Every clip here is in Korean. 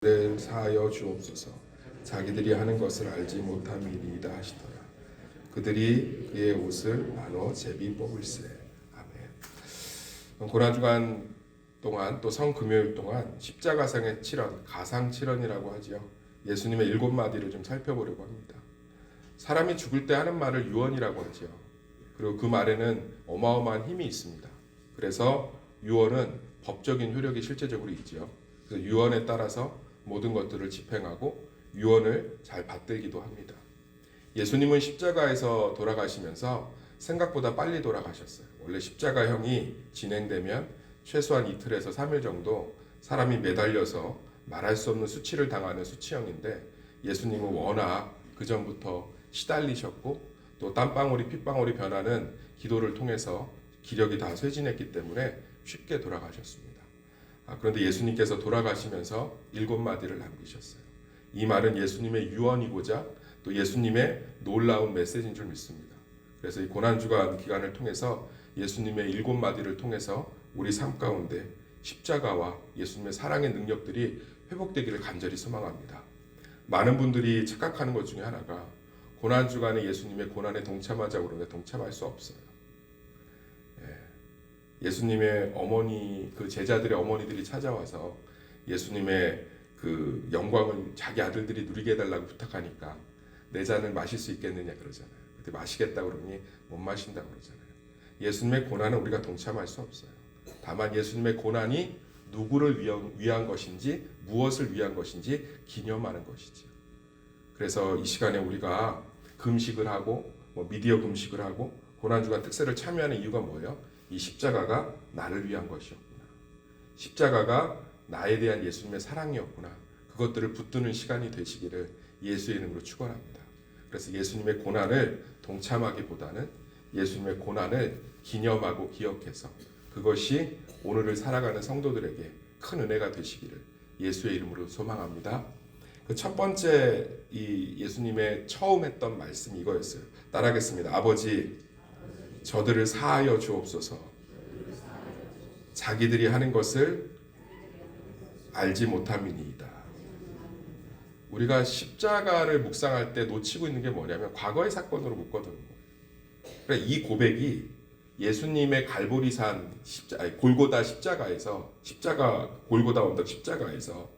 를 사하여 주옵소서. 자기들이 하는 것을 알지 못함이니이다 하시더라. 그들이 그의 옷을 나눠 제비 뽑을세. 아멘. 고난주간 동안 또 성금요일 동안 십자가상의 칠언, 가상 칠언이라고 하지요. 예수님의 7마디를 좀 살펴보려고 합니다. 사람이 죽을 때 하는 말을 유언이라고 하지요. 그리고 그 말에는 어마어마한 힘이 있습니다. 그래서 유언은 법적인 효력이 실제적으로 있지요. 그래서 유언에 따라서 모든 것들을 집행하고 유언을 잘 받들기도 합니다. 예수님은 십자가에서 돌아가시면서 생각보다 빨리 돌아가셨어요. 원래 십자가형이 진행되면 최소한 이틀에서 3일 정도 사람이 매달려서 말할 수 없는 수치를 당하는 수치형인데, 예수님은 워낙 그 전부터 시달리셨고 또 땀방울이 핏방울이 변하는 기도를 통해서 기력이 다 쇠진했기 때문에 쉽게 돌아가셨습니다. 그런데 예수님께서 돌아가시면서 7마디를 남기셨어요. 이 말은 예수님의 유언이고자 또 예수님의 놀라운 메시지인 줄 믿습니다. 그래서 이 고난주간 기간을 통해서 예수님의 7마디를 통해서 우리 삶 가운데 십자가와 예수님의 사랑의 능력들이 회복되기를 간절히 소망합니다. 많은 분들이 착각하는 것 중에 하나가 고난주간에 예수님의 고난에 동참하자고 그러는데 동참할 수 없어요. 예수님의 어머니, 그 제자들의 어머니들이 찾아와서 예수님의 그 영광을 자기 아들들이 누리게 해달라고 부탁하니까 내 잔을 마실 수 있겠느냐 그러잖아요. 그때 마시겠다 그러니 못 마신다고 그러잖아요. 예수님의 고난은 우리가 동참할 수 없어요. 다만 예수님의 고난이 누구를 위한 것인지 무엇을 위한 것인지 기념하는 것이죠. 그래서 이 시간에 우리가 금식을 하고 미디어 금식을 하고 고난주간 특세를 참여하는 이유가 뭐예요? 이 십자가가 나를 위한 것이었구나. 십자가가 나에 대한 예수님의 사랑이었구나. 그것들을 붙드는 시간이 되시기를 예수의 이름으로 축원합니다. 그래서 예수님의 고난을 동참하기보다는 예수님의 고난을 기념하고 기억해서 그것이 오늘을 살아가는 성도들에게 큰 은혜가 되시기를 예수의 이름으로 소망합니다. 그 첫 번째 이 예수님의 처음 했던 말씀이 이거였어요. 따라하겠습니다. 아버지, 저들을 사하여 주옵소서. 자기들이 하는 것을 알지 못함이니이다. 우리가 십자가를 묵상할 때 놓치고 있는 게 뭐냐면 과거의 사건으로 묶어두는 거예요. 그러니까 이 고백이 예수님의 갈보리산 골고다 십자가에서 골고다 언덕 십자가에서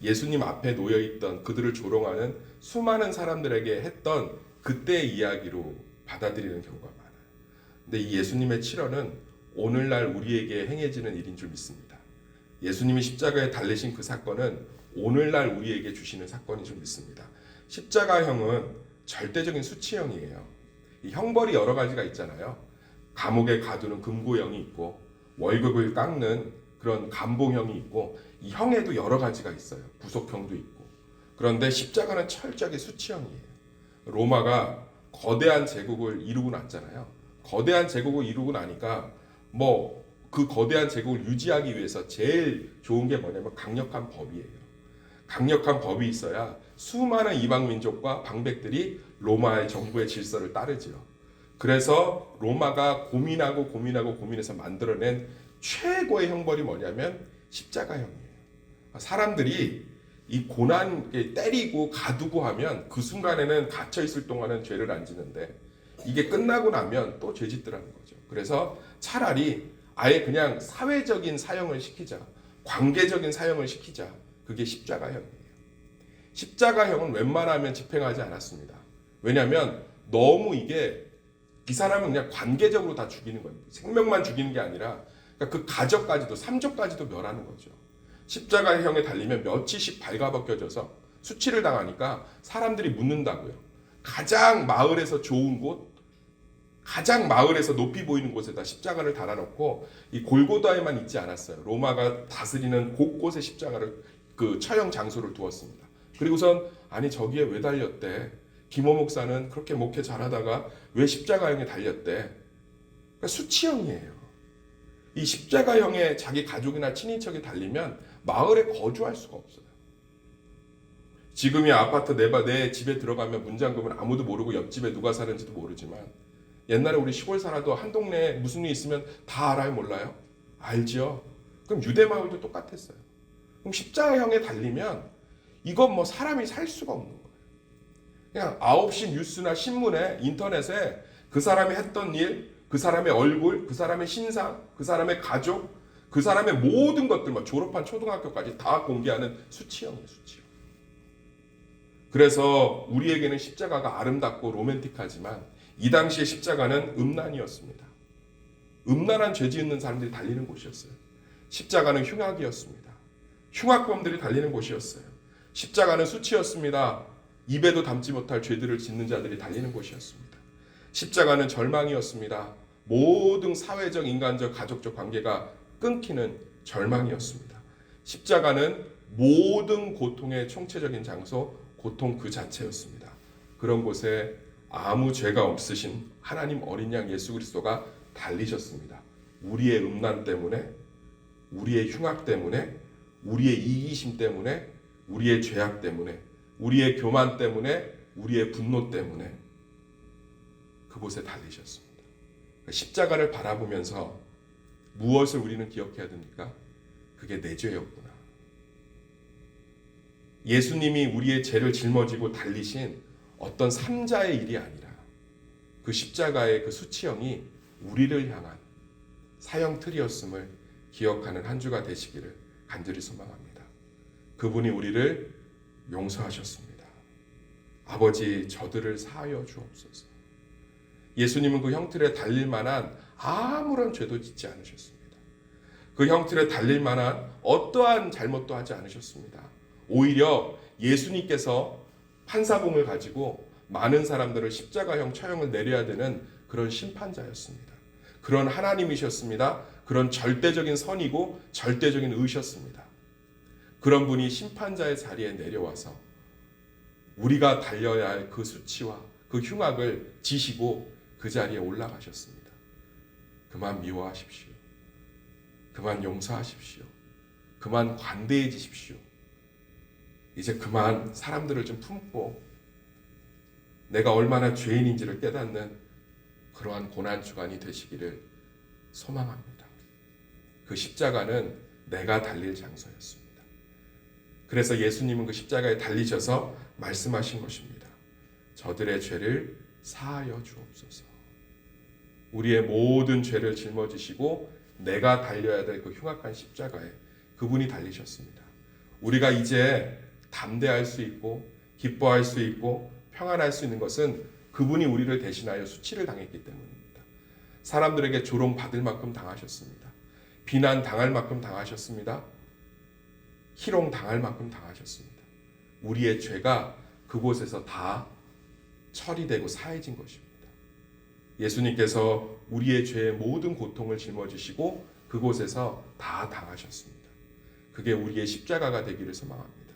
예수님 앞에 놓여 있던 그들을 조롱하는 수많은 사람들에게 했던 그때의 이야기로 받아들이는 경우가 많아요. 근데 이 예수님의 칠언은 오늘날 우리에게 행해지는 일인 줄 믿습니다. 예수님이 십자가에 달리신 그 사건은 오늘날 우리에게 주시는 사건인 줄 믿습니다. 십자가형은 절대적인 수치형이에요. 이 형벌이 여러 가지가 있잖아요. 감옥에 가두는 금고형이 있고 월급을 깎는 그런 감봉형이 있고 이 형에도 여러 가지가 있어요. 구속형도 있고. 그런데 십자가는 철저하게 수치형이에요. 로마가 거대한 제국을 이루고 났잖아요. 거대한 제국을 이루고 나니까 그 거대한 제국을 유지하기 위해서 제일 좋은 게 뭐냐면 강력한 법이에요. 강력한 법이 있어야 수많은 이방 민족과 방백들이 로마의 정부의 질서를 따르지요. 그래서 로마가 고민해서 만들어낸 최고의 형벌이 뭐냐면 십자가형이에요. 사람들이 이 고난 때리고 가두고 하면 그 순간에는 갇혀 있을 동안은 죄를 안 지는데 이게 끝나고 나면 또 죄짓더라는 거죠. 그래서 차라리 아예 그냥 사회적인 사형을 시키자, 관계적인 사형을 시키자. 그게 십자가형이에요. 십자가형은 웬만하면 집행하지 않았습니다. 왜냐하면 너무 이 사람은 그냥 관계적으로 다 죽이는 거예요. 생명만 죽이는 게 아니라 그러니까 그 가족까지도 삼족까지도 멸하는 거죠. 십자가형에 달리면 며칠씩 발가벗겨져서 수치를 당하니까 사람들이 묻는다고요. 가장 마을에서 좋은 곳, 가장 마을에서 높이 보이는 곳에다 십자가를 달아놓고 이 골고다에만 있지 않았어요. 로마가 다스리는 곳곳에 십자가를 그 처형 장소를 두었습니다. 그리고선 아니 저기에 왜 달렸대? 김호 목사는 그렇게 목회 잘하다가 왜 십자가형에 달렸대? 그러니까 수치형이에요. 이 십자가형에 자기 가족이나 친인척이 달리면 마을에 거주할 수가 없어요. 지금이 아파트 내 집에 들어가면 문 잠그면 아무도 모르고 옆집에 누가 사는지도 모르지만 옛날에 우리 시골 살아도 한 동네에 무슨 일이 있으면 다 알아요, 몰라요? 알죠. 그럼 유대 마을도 똑같았어요. 그럼 십자가형에 달리면 이건 뭐 사람이 살 수가 없는 거예요. 그냥 9시 뉴스나 신문에 인터넷에 그 사람이 했던 일, 그 사람의 얼굴, 그 사람의 신상, 그 사람의 가족, 그 사람의 모든 것들, 뭐 졸업한 초등학교까지 다 공개하는 수치형이에요, 수치형. 그래서 우리에게는 십자가가 아름답고 로맨틱하지만 이 당시의 십자가는 음란이었습니다. 음란한 죄 짓는 사람들이 달리는 곳이었어요. 십자가는 흉악이었습니다. 흉악범들이 달리는 곳이었어요. 십자가는 수치였습니다. 입에도 담지 못할 죄들을 짓는 자들이 달리는 곳이었습니다. 십자가는 절망이었습니다. 모든 사회적, 인간적, 가족적 관계가 끊기는 절망이었습니다. 십자가는 모든 고통의 총체적인 장소, 고통 그 자체였습니다. 그런 곳에 아무 죄가 없으신 하나님 어린 양 예수 그리스도가 달리셨습니다. 우리의 음란 때문에, 우리의 흉악 때문에, 우리의 이기심 때문에, 우리의 죄악 때문에, 우리의 교만 때문에, 우리의 분노 때문에 그곳에 달리셨습니다. 십자가를 바라보면서 무엇을 우리는 기억해야 됩니까? 그게 내 죄였구나. 예수님이 우리의 죄를 짊어지고 달리신 어떤 삼자의 일이 아니라 그 십자가의 그 수치형이 우리를 향한 사형 틀이었음을 기억하는 한 주가 되시기를 간절히 소망합니다. 그분이 우리를 용서하셨습니다. 아버지, 저들을 사하여 주옵소서. 예수님은 그 형틀에 달릴 만한 아무런 죄도 짓지 않으셨습니다. 그 형틀에 달릴 만한 어떠한 잘못도 하지 않으셨습니다. 오히려 예수님께서 판사봉을 가지고 많은 사람들을 십자가형 처형을 내려야 되는 그런 심판자였습니다. 그런 하나님이셨습니다. 그런 절대적인 선이고 절대적인 의셨습니다. 그런 분이 심판자의 자리에 내려와서 우리가 달려야 할 그 수치와 그 흉악을 지시고 그 자리에 올라가셨습니다. 그만 미워하십시오. 그만 용서하십시오. 그만 관대해지십시오. 이제 그만 사람들을 좀 품고 내가 얼마나 죄인인지를 깨닫는 그러한 고난주간이 되시기를 소망합니다. 그 십자가는 내가 달릴 장소였습니다. 그래서 예수님은 그 십자가에 달리셔서 말씀하신 것입니다. 저들의 죄를 사하여 주옵소서. 우리의 모든 죄를 짊어지시고 내가 달려야 될 그 흉악한 십자가에 그분이 달리셨습니다. 우리가 이제 담대할 수 있고 기뻐할 수 있고 평안할 수 있는 것은 그분이 우리를 대신하여 수치를 당했기 때문입니다. 사람들에게 조롱받을 만큼 당하셨습니다. 비난 당할 만큼 당하셨습니다. 희롱 당할 만큼 당하셨습니다. 우리의 죄가 그곳에서 다 처리되고 사해진 것입니다. 예수님께서 우리의 죄의 모든 고통을 짊어지시고 그곳에서 다 당하셨습니다. 그게 우리의 십자가가 되기를 소망합니다.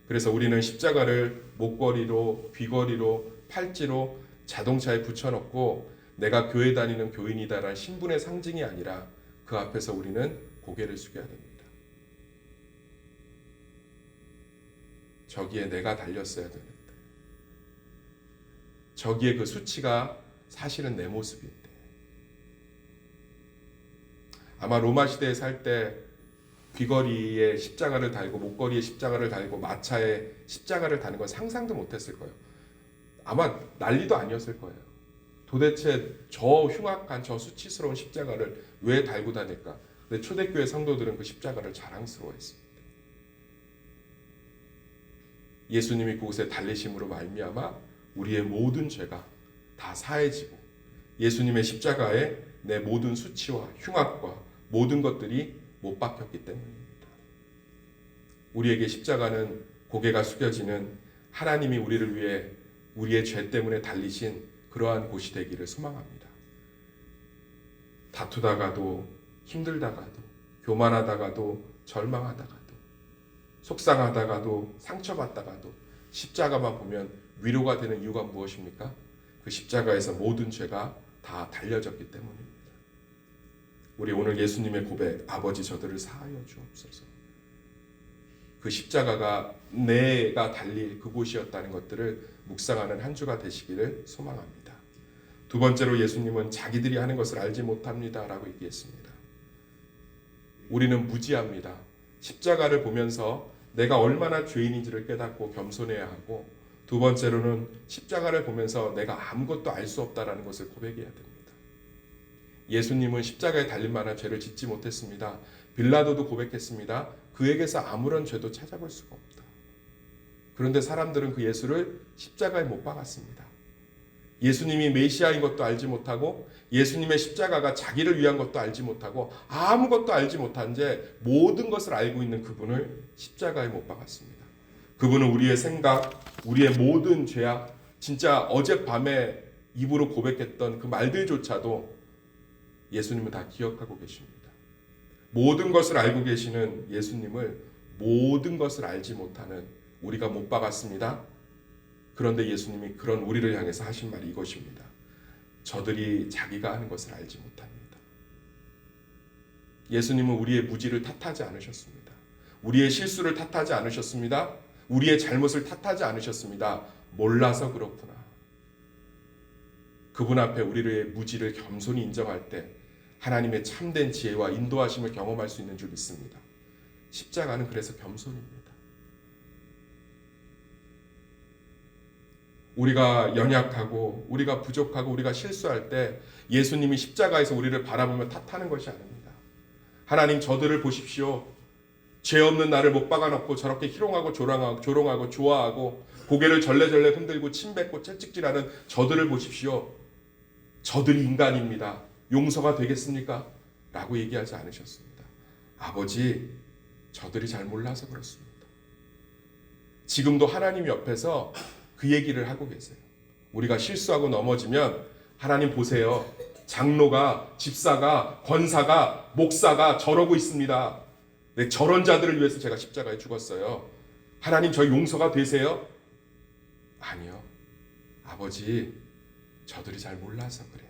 그래서 우리는 십자가를 목걸이로, 귀걸이로, 팔찌로 자동차에 붙여놓고 내가 교회 다니는 교인이다라는 신분의 상징이 아니라 그 앞에서 우리는 고개를 숙여야 됩니다. 저기에 내가 달렸어야 되는데, 저기에 그 수치가 사실은 내 모습인데, 아마 로마 시대에 살 때 귀걸이에 십자가를 달고 목걸이에 십자가를 달고 마차에 십자가를 다는 건 상상도 못했을 거예요. 아마 난리도 아니었을 거예요. 도대체 저 흉악한 저 수치스러운 십자가를 왜 달고 다닐까? 근데 초대교회 성도들은 그 십자가를 자랑스러워했습니다. 예수님이 그곳에 달리심으로 말미암아 우리의 모든 죄가 다 사해지고 예수님의 십자가에 내 모든 수치와 흉악과 모든 것들이 못 박혔기 때문입니다. 우리에게 십자가는 고개가 숙여지는 하나님이 우리를 위해 우리의 죄 때문에 달리신 그러한 곳이 되기를 소망합니다. 다투다가도 힘들다가도 교만하다가도 절망하다가도 속상하다가도 상처받다가도 십자가만 보면 위로가 되는 이유가 무엇입니까? 그 십자가에서 모든 죄가 다 달려졌기 때문입니다. 우리 오늘 예수님의 고백, 아버지 저들을 사하여 주옵소서. 그 십자가가 내가 달릴 그곳이었다는 것들을 묵상하는 한 주가 되시기를 소망합니다. 두 번째로 예수님은 자기들이 하는 것을 알지 못합니다 라고 얘기했습니다. 우리는 무지합니다. 십자가를 보면서 내가 얼마나 죄인인지를 깨닫고 겸손해야 하고, 두 번째로는 십자가를 보면서 내가 아무것도 알 수 없다라는 것을 고백해야 됩니다. 예수님은 십자가에 달린 만한 죄를 짓지 못했습니다. 빌라도도 고백했습니다. 그에게서 아무런 죄도 찾아볼 수가 없다. 그런데 사람들은 그 예수를 십자가에 못 박았습니다. 예수님이 메시아인 것도 알지 못하고, 예수님의 십자가가 자기를 위한 것도 알지 못하고, 아무것도 알지 못한 채 모든 것을 알고 있는 그분을 십자가에 못 박았습니다. 그분은 우리의 생각, 우리의 모든 죄악, 진짜 어젯밤에 입으로 고백했던 그 말들조차도 예수님은 다 기억하고 계십니다. 모든 것을 알고 계시는 예수님을 모든 것을 알지 못하는 우리가 못 박았습니다. 그런데 예수님이 그런 우리를 향해서 하신 말이 이것입니다. 저들이 자기가 하는 것을 알지 못합니다. 예수님은 우리의 무지를 탓하지 않으셨습니다. 우리의 실수를 탓하지 않으셨습니다. 우리의 잘못을 탓하지 않으셨습니다. 몰라서 그렇구나. 그분 앞에 우리의 무지를 겸손히 인정할 때 하나님의 참된 지혜와 인도하심을 경험할 수 있는 줄 믿습니다. 십자가는 그래서 겸손입니다. 우리가 연약하고 우리가 부족하고 우리가 실수할 때 예수님이 십자가에서 우리를 바라보며 탓하는 것이 아닙니다. 하나님, 저들을 보십시오. 죄 없는 나를 못 박아놓고 저렇게 희롱하고 조롱하고 좋아하고 고개를 절레절레 흔들고 침뱉고 채찍질하는 저들을 보십시오. 저들이 인간입니다. 용서가 되겠습니까? 라고 얘기하지 않으셨습니다. 아버지, 저들이 잘 몰라서 그렇습니다. 지금도 하나님 옆에서 그 얘기를 하고 계세요. 우리가 실수하고 넘어지면 하나님 보세요. 장로가, 집사가, 권사가, 목사가 저러고 있습니다. 네, 저런 자들을 위해서 제가 십자가에 죽었어요. 하나님, 저 용서가 되세요? 아니요. 아버지, 저들이 잘 몰라서 그래요.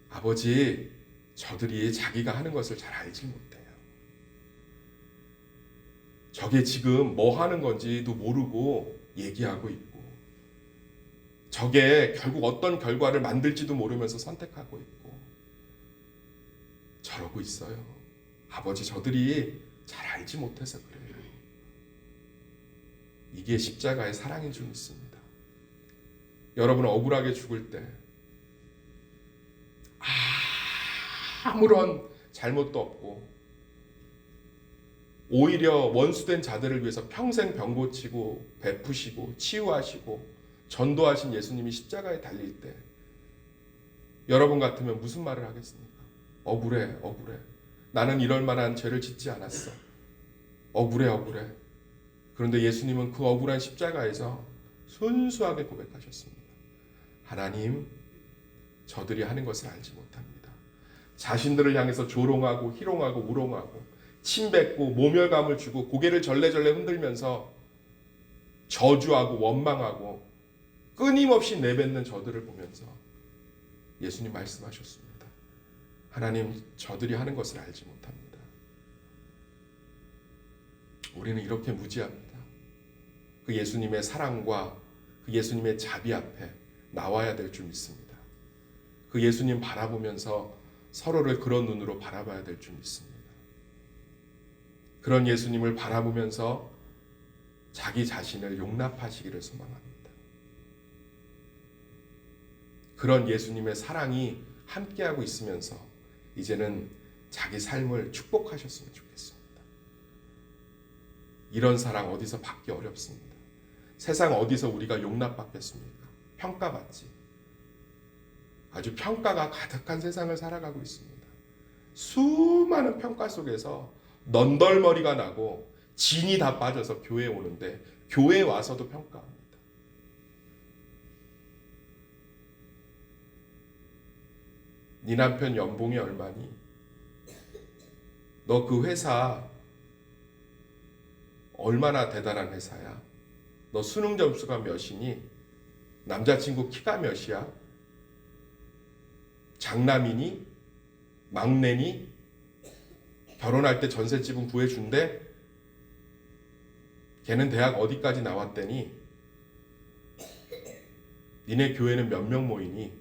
아버지, 저들이 자기가 하는 것을 잘 알지 못해요. 저게 지금 뭐 하는 건지도 모르고 얘기하고 있고, 저게 결국 어떤 결과를 만들지도 모르면서 선택하고 있고, 저러고 있어요. 아버지, 저들이 잘 알지 못해서 그래요. 이게 십자가의 사랑인 줄 믿습니다. 여러분, 억울하게 죽을 때 아무런 잘못도 없고 오히려 원수된 자들을 위해서 평생 병 고치고 베푸시고 치유하시고 전도하신 예수님이 십자가에 달릴 때 여러분 같으면 무슨 말을 하겠습니까? 억울해, 억울해. 나는 이럴 만한 죄를 짓지 않았어. 억울해, 억울해. 그런데 예수님은 그 억울한 십자가에서 순수하게 고백하셨습니다. 하나님, 저들이 하는 것을 알지 못합니다. 자신들을 향해서 조롱하고 희롱하고 우롱하고 침뱉고 모멸감을 주고 고개를 절레절레 흔들면서 저주하고 원망하고 끊임없이 내뱉는 저들을 보면서 예수님 말씀하셨습니다. 하나님, 저들이 하는 것을 알지 못합니다. 우리는 이렇게 무지합니다. 그 예수님의 사랑과 그 예수님의 자비 앞에 나와야 될 줄 믿습니다. 그 예수님 바라보면서 서로를 그런 눈으로 바라봐야 될 줄 믿습니다. 그런 예수님을 바라보면서 자기 자신을 용납하시기를 소망합니다. 그런 예수님의 사랑이 함께하고 있으면서 이제는 자기 삶을 축복하셨으면 좋겠습니다. 이런 사랑 어디서 받기 어렵습니다. 세상 어디서 우리가 용납받겠습니까? 평가받지. 아주 평가가 가득한 세상을 살아가고 있습니다. 수많은 평가 속에서 넌덜머리가 나고 진이 다 빠져서 교회에 오는데 교회에 와서도 평가합니다. 네 남편 연봉이 얼마니? 너 그 회사 얼마나 대단한 회사야? 너 수능 점수가 몇이니? 남자친구 키가 몇이야? 장남이니? 막내니? 결혼할 때 전셋집은 구해준대? 걔는 대학 어디까지 나왔대니? 니네 교회는 몇 명 모이니?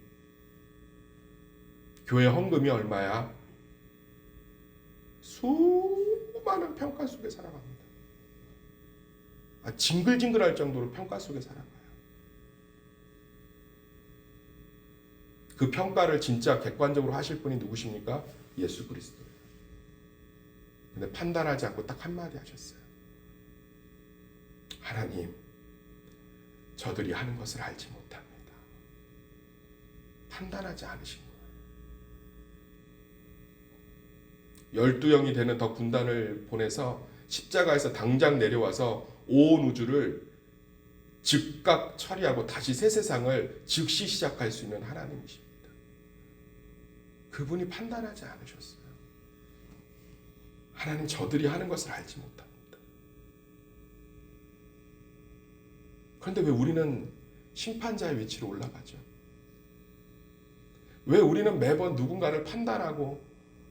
교회 헌금이 얼마야? 수많은 평가 속에 살아갑니다. 징글징글할 정도로 평가 속에 살아가요. 그 평가를 진짜 객관적으로 하실 분이 누구십니까? 예수 그리스도예요. 근데 판단하지 않고 딱 한마디 하셨어요. 하나님, 저들이 하는 것을 알지 못합니다. 판단하지 않으신 거예요. 12영이 되는 더 군단을 보내서 십자가에서 당장 내려와서 온 우주를 즉각 처리하고 다시 새 세상을 즉시 시작할 수 있는 하나님이십니다. 그분이 판단하지 않으셨어요. 하나님, 저들이 하는 것을 알지 못합니다. 그런데 왜 우리는 심판자의 위치로 올라가죠? 왜 우리는 매번 누군가를 판단하고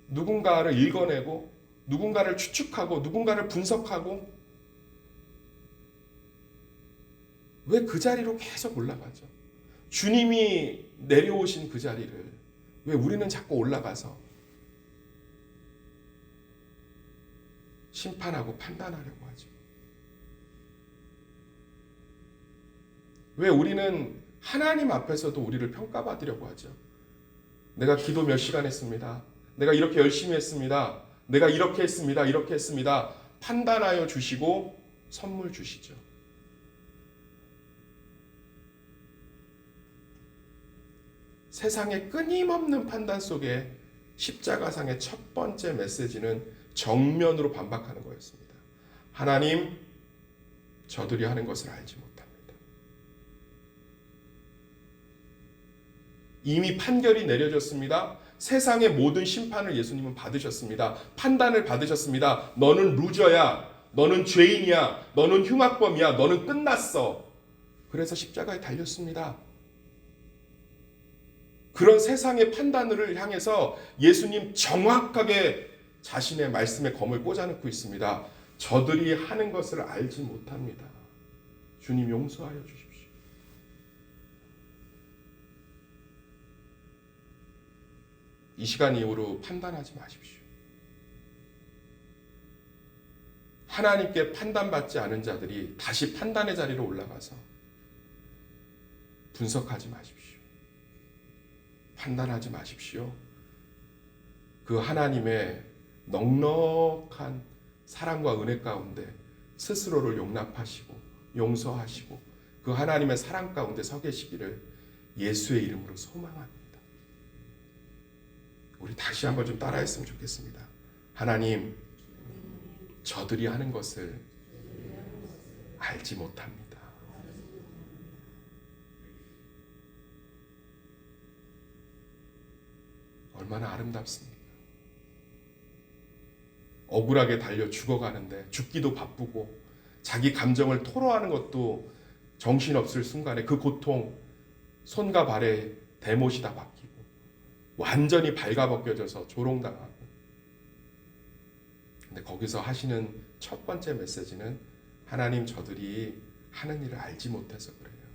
누군가를 읽어내고 누군가를 추측하고 누군가를 분석하고 왜 그 자리로 계속 올라가죠? 주님이 내려오신 그 자리를 왜 우리는 자꾸 올라가서 심판하고 판단하려고 하죠? 왜 우리는 하나님 앞에서도 우리를 평가받으려고 하죠? 내가 기도 몇 시간 했습니다. 내가 이렇게 열심히 했습니다. 내가 이렇게 했습니다. 이렇게 했습니다. 판단하여 주시고 선물 주시죠. 세상의 끊임없는 판단 속에 십자가상의 첫 번째 메시지는 정면으로 반박하는 거였습니다. 하나님, 저들이 하는 것을 알지 못합니다. 이미 판결이 내려졌습니다. 세상의 모든 심판을 예수님은 받으셨습니다. 판단을 받으셨습니다. 너는 루저야. 너는 죄인이야. 너는 흉악범이야. 너는 끝났어. 그래서 십자가에 달렸습니다. 그런 세상의 판단을 향해서 예수님 정확하게 자신의 말씀에 검을 꽂아놓고 있습니다. 저들이 하는 것을 알지 못합니다. 주님 용서하여 주십시오. 이 시간 이후로 판단하지 마십시오. 하나님께 판단받지 않은 자들이 다시 판단의 자리로 올라가서 분석하지 마십시오. 판단하지 마십시오. 그 하나님의 넉넉한 사랑과 은혜 가운데 스스로를 용납하시고 용서하시고 그 하나님의 사랑 가운데 서 계시기를 예수의 이름으로 소망합니다. 우리 다시 한번 좀 따라했으면 좋겠습니다. 하나님, 저들이 하는 것을 알지 못합니다. 얼마나 아름답습니까? 억울하게 달려 죽어가는데 죽기도 바쁘고 자기 감정을 토로하는 것도 정신없을 순간에 그 고통, 손과 발에 대못이 다 박히고 완전히 발가벗겨져서 조롱당하고, 근데 거기서 하시는 첫 번째 메시지는 하나님, 저들이 하는 일을 알지 못해서 그래요.